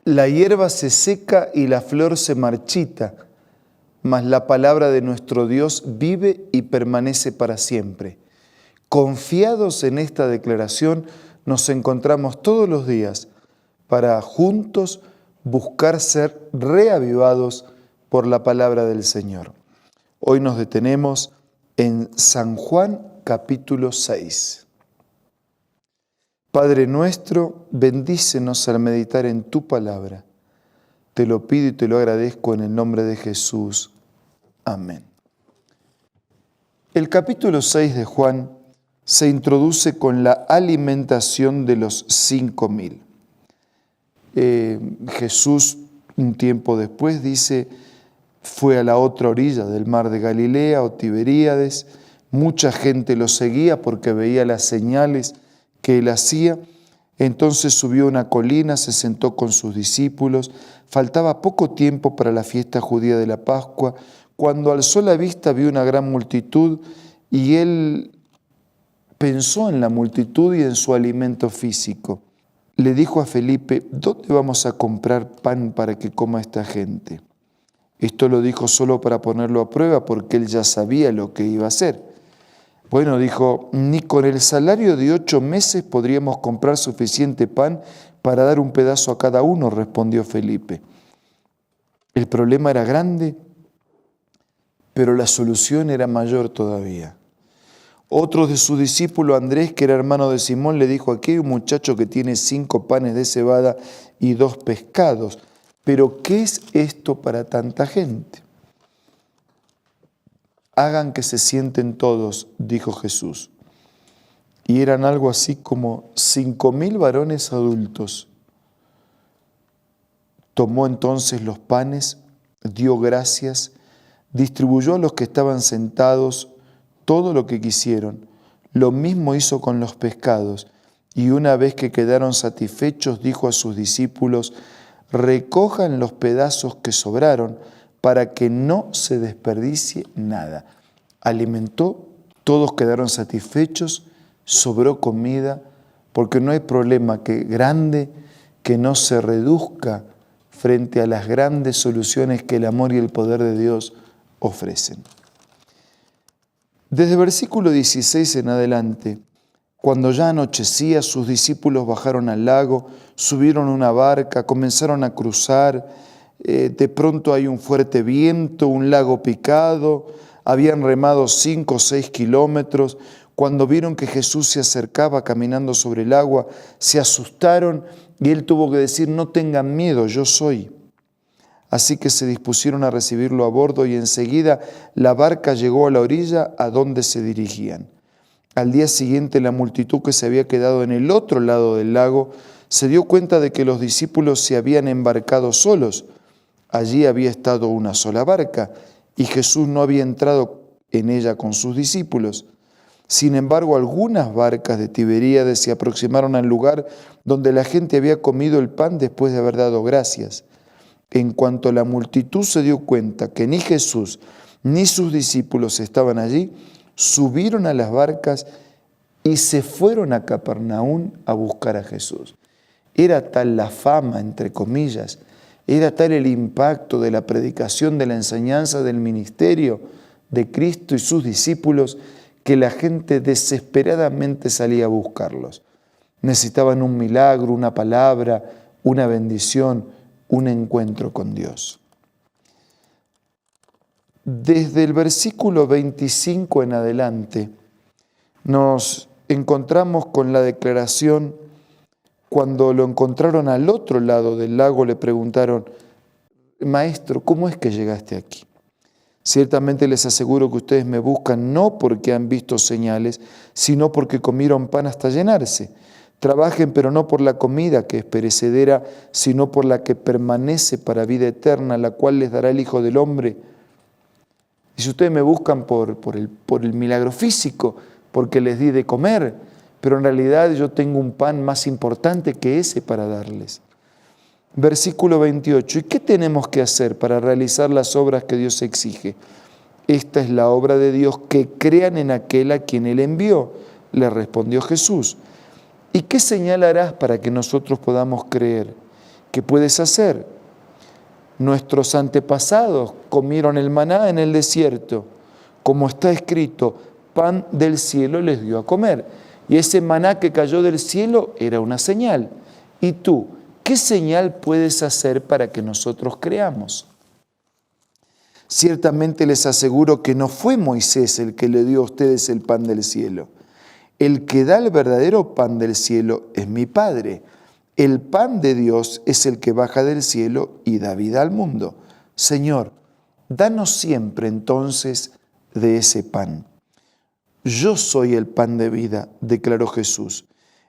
La hierba se seca y la flor se marchita, mas la palabra de nuestro Dios vive y permanece para siempre. Confiados en esta declaración, nos encontramos todos los días para juntos buscar ser reavivados por la palabra del Señor. Hoy nos detenemos en San Juan capítulo 6. Padre nuestro, bendícenos al meditar en tu palabra. Te lo pido y te lo agradezco en el nombre de Jesús. Amén. El capítulo 6 de Juan se introduce con la alimentación de los 5.000. Jesús, un tiempo después, dice, fue a la otra orilla del mar de Galilea o Tiberíades. Mucha gente lo seguía porque veía las señales que él hacía. Entonces subió a una colina, se sentó con sus discípulos. Faltaba poco tiempo para la fiesta judía de la Pascua. Cuando alzó la vista vio una gran multitud y él pensó en la multitud y en su alimento físico. Le dijo a Felipe, ¿dónde vamos a comprar pan para que coma esta gente? Esto lo dijo solo para ponerlo a prueba porque él ya sabía lo que iba a hacer. Bueno, dijo, ni con el salario de 8 meses podríamos comprar suficiente pan para dar un pedazo a cada uno, respondió Felipe. El problema era grande, pero la solución era mayor todavía. Otro de sus discípulos, Andrés, que era hermano de Simón, le dijo, aquí hay un muchacho que tiene 5 panes de cebada y 2 pescados. Pero, ¿qué es esto para tanta gente? Hagan que se sienten todos, dijo Jesús. Y eran algo así como 5.000 varones adultos. Tomó entonces los panes, dio gracias, distribuyó a los que estaban sentados todo lo que quisieron. Lo mismo hizo con los pescados. Y una vez que quedaron satisfechos, dijo a sus discípulos, recojan los pedazos que sobraron para que no se desperdicie nada. Alimentó, todos quedaron satisfechos, sobró comida, porque no hay problema grande que no se reduzca frente a las grandes soluciones que el amor y el poder de Dios ofrecen. Desde el versículo 16 en adelante, cuando ya anochecía, sus discípulos bajaron al lago, subieron una barca, comenzaron a cruzar. De pronto hay un fuerte viento, un lago picado. Habían remado 5 o 6 kilómetros. Cuando vieron que Jesús se acercaba caminando sobre el agua, se asustaron y él tuvo que decir, no tengan miedo, yo soy. Así que se dispusieron a recibirlo a bordo y enseguida la barca llegó a la orilla a donde se dirigían. Al día siguiente, la multitud que se había quedado en el otro lado del lago se dio cuenta de que los discípulos se habían embarcado solos. Allí había estado una sola barca y Jesús no había entrado en ella con sus discípulos. Sin embargo, algunas barcas de Tiberíades se aproximaron al lugar donde la gente había comido el pan después de haber dado gracias. En cuanto la multitud se dio cuenta que ni Jesús ni sus discípulos estaban allí, subieron a las barcas y se fueron a Capernaum a buscar a Jesús. Era tal la fama, entre comillas, era tal el impacto de la predicación, de la enseñanza, del ministerio de Cristo y sus discípulos, que la gente desesperadamente salía a buscarlos. Necesitaban un milagro, una palabra, una bendición, un encuentro con Dios. Desde el versículo 25 en adelante, nos encontramos con la declaración. Cuando lo encontraron al otro lado del lago, le preguntaron, Maestro, ¿cómo es que llegaste aquí? Ciertamente les aseguro que ustedes me buscan no porque han visto señales, sino porque comieron pan hasta llenarse. Trabajen, pero no por la comida que es perecedera, sino por la que permanece para vida eterna, la cual les dará el Hijo del Hombre. Y si ustedes me buscan por el milagro físico, porque les di de comer, pero en realidad yo tengo un pan más importante que ese para darles. Versículo 28. ¿Y qué tenemos que hacer para realizar las obras que Dios exige? Esta es la obra de Dios, que crean en aquel a quien Él envió, le respondió Jesús. ¿Y qué señal harás para que nosotros podamos creer? ¿Qué puedes hacer? Nuestros antepasados comieron el maná en el desierto. Como está escrito, pan del cielo les dio a comer. Y ese maná que cayó del cielo era una señal. ¿Y tú, qué señal puedes hacer para que nosotros creamos? Ciertamente les aseguro que no fue Moisés el que le dio a ustedes el pan del cielo. El que da el verdadero pan del cielo es mi Padre. El pan de Dios es el que baja del cielo y da vida al mundo. Señor, danos siempre entonces de ese pan. Yo soy el pan de vida, declaró Jesús.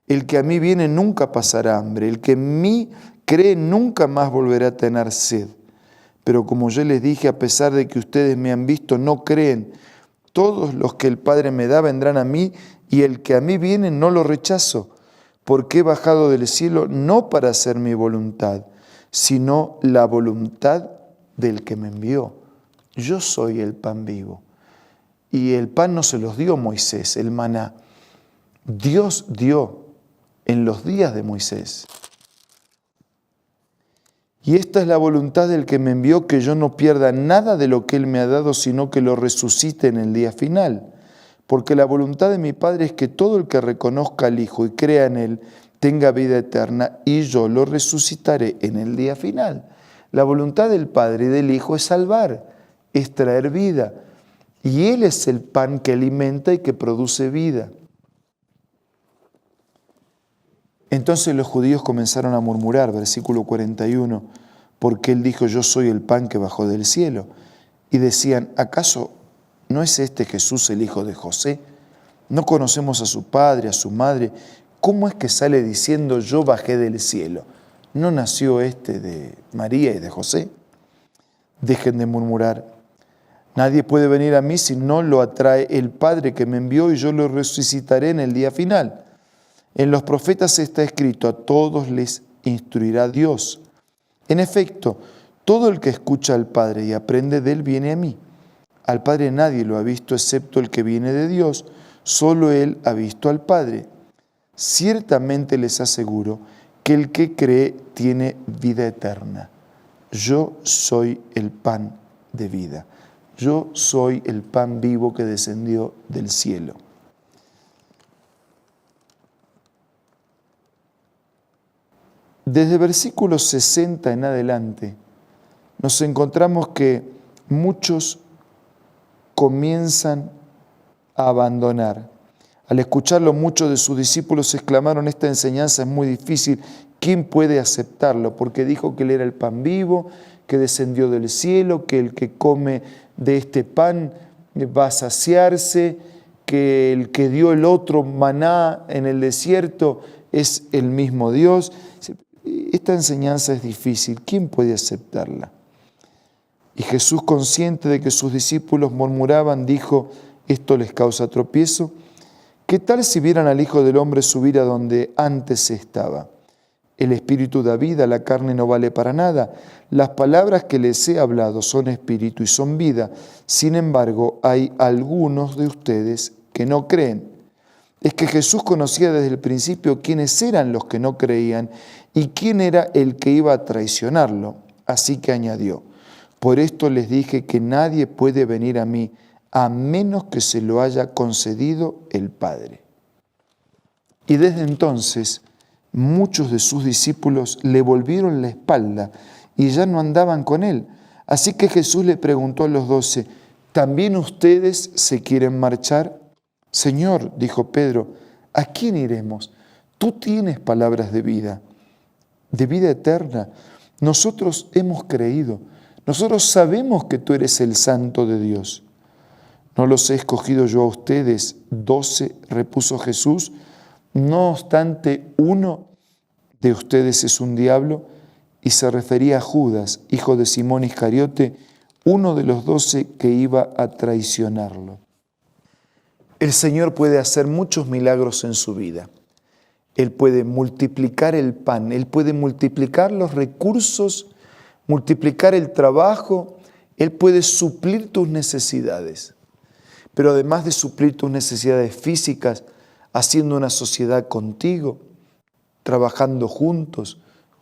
El que a mí viene nunca pasará hambre. El que en mí cree nunca más volverá a tener sed. Pero como yo les dije, a pesar de que ustedes me han visto, no creen. Todos los que el Padre me da vendrán a mí, y el que a mí viene no lo rechazo, porque he bajado del cielo no para hacer mi voluntad, sino la voluntad del que me envió. Yo soy el pan vivo. Y el pan no se los dio Moisés, el maná. Dios dio en los días de Moisés. Y esta es la voluntad del que me envió, que yo no pierda nada de lo que Él me ha dado, sino que lo resucite en el día final. Porque la voluntad de mi Padre es que todo el que reconozca al Hijo y crea en Él tenga vida eterna, y yo lo resucitaré en el día final. La voluntad del Padre y del Hijo es salvar, es traer vida. Y Él es el pan que alimenta y que produce vida. Entonces los judíos comenzaron a murmurar, versículo 41, porque Él dijo, yo soy el pan que bajó del cielo. Y decían, ¿acaso no es este Jesús el hijo de José? ¿No conocemos a su padre, a su madre? ¿Cómo es que sale diciendo, yo bajé del cielo? ¿No nació este de María y de José? Dejen de murmurar. Nadie puede venir a mí si no lo atrae el Padre que me envió, y yo lo resucitaré en el día final. En los profetas está escrito, a todos les instruirá Dios. En efecto, todo el que escucha al Padre y aprende de Él viene a mí. Al Padre nadie lo ha visto excepto el que viene de Dios, solo Él ha visto al Padre. Ciertamente les aseguro que el que cree tiene vida eterna. Yo soy el pan de vida. Yo soy el pan vivo que descendió del cielo. Desde versículos 60 en adelante, nos encontramos que muchos comienzan a abandonar. Al escucharlo, muchos de sus discípulos exclamaron, esta enseñanza es muy difícil, ¿quién puede aceptarlo? Porque dijo que Él era el pan vivo, que descendió del cielo, que el que come de este pan va a saciarse, que el que dio el otro maná en el desierto es el mismo Dios. Esta enseñanza es difícil, ¿quién puede aceptarla? Y Jesús, consciente de que sus discípulos murmuraban, dijo, ¿esto les causa tropiezo? ¿Qué tal si vieran al Hijo del Hombre subir a donde antes estaba? El Espíritu da vida, la carne no vale para nada. Las palabras que les he hablado son espíritu y son vida. Sin embargo, hay algunos de ustedes que no creen. Es que Jesús conocía desde el principio quiénes eran los que no creían y quién era el que iba a traicionarlo. Así que añadió, por esto les dije que nadie puede venir a mí a menos que se lo haya concedido el Padre. Y desde entonces muchos de sus discípulos le volvieron la espalda y ya no andaban con él. Así que Jesús le preguntó a los 12, ¿también ustedes se quieren marchar? Señor, dijo Pedro, ¿a quién iremos? Tú tienes palabras de vida eterna. Nosotros hemos creído, nosotros sabemos que tú eres el Santo de Dios. ¿No los he escogido yo a ustedes 12? Repuso Jesús. No obstante, uno de ustedes es un diablo. Y se refería a Judas, hijo de Simón Iscariote, uno de los 12 que iba a traicionarlo. El Señor puede hacer muchos milagros en su vida. Él puede multiplicar el pan, Él puede multiplicar los recursos, multiplicar el trabajo, Él puede suplir tus necesidades. Pero además de suplir tus necesidades físicas, haciendo una sociedad contigo, trabajando juntos,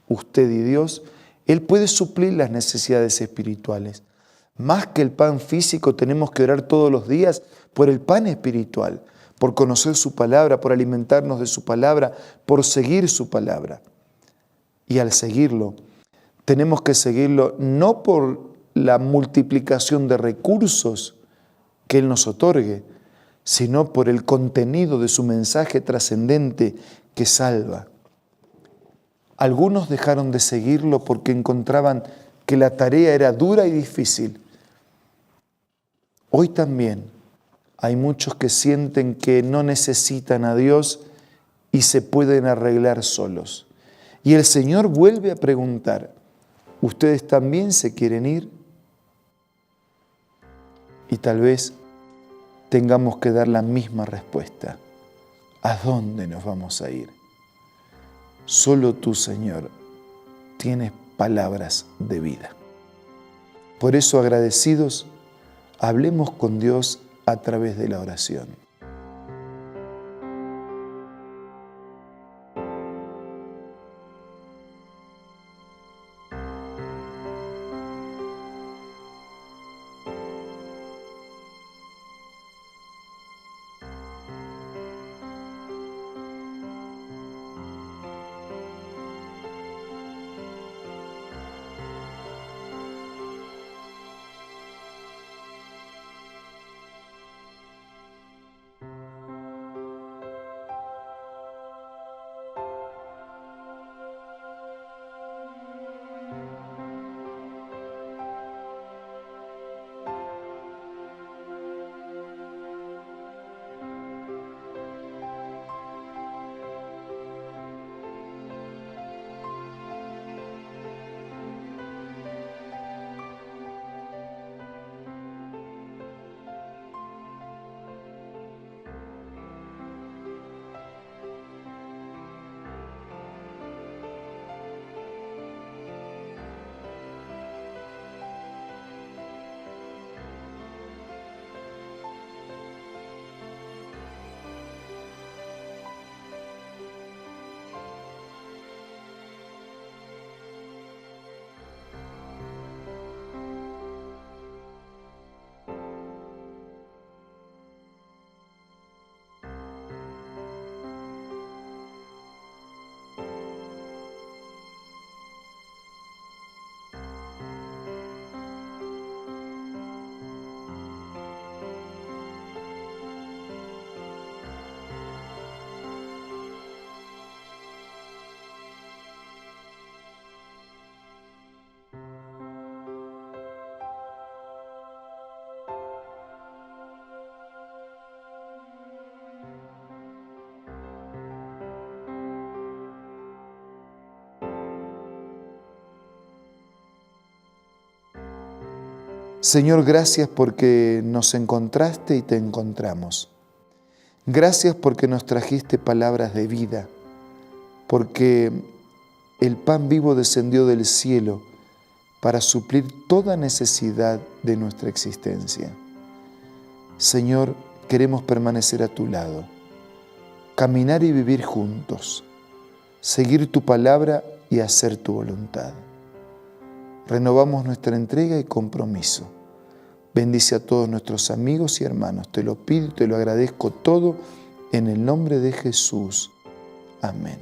usted y Dios, Él puede suplir las necesidades espirituales. Más que el pan físico, tenemos que orar todos los días por el pan espiritual, por conocer su palabra, por alimentarnos de su palabra, por seguir su palabra. Y al seguirlo, tenemos que seguirlo no por la multiplicación de recursos que Él nos otorgue, sino por el contenido de su mensaje trascendente que salva. Algunos dejaron de seguirlo porque encontraban que la tarea era dura y difícil. Hoy también hay muchos que sienten que no necesitan a Dios y se pueden arreglar solos. Y el Señor vuelve a preguntar, ¿ustedes también se quieren ir? Y tal vez tengamos que dar la misma respuesta. ¿A dónde nos vamos a ir? Solo tú, Señor, tienes palabras de vida. Por eso, agradecidos, hablemos con Dios a través de la oración. Señor, gracias porque nos encontraste y te encontramos. Gracias porque nos trajiste palabras de vida, porque el pan vivo descendió del cielo para suplir toda necesidad de nuestra existencia. Señor, queremos permanecer a tu lado, caminar y vivir juntos, seguir tu palabra y hacer tu voluntad. Renovamos nuestra entrega y compromiso. Bendice a todos nuestros amigos y hermanos. Te lo pido y te lo agradezco todo en el nombre de Jesús. Amén.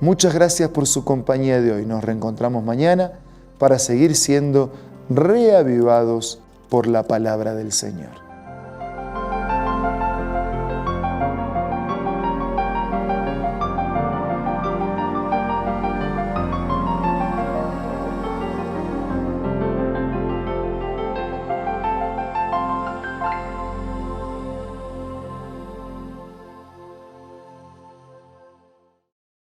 Muchas gracias por su compañía de hoy. Nos reencontramos mañana para seguir siendo reavivados por la palabra del Señor.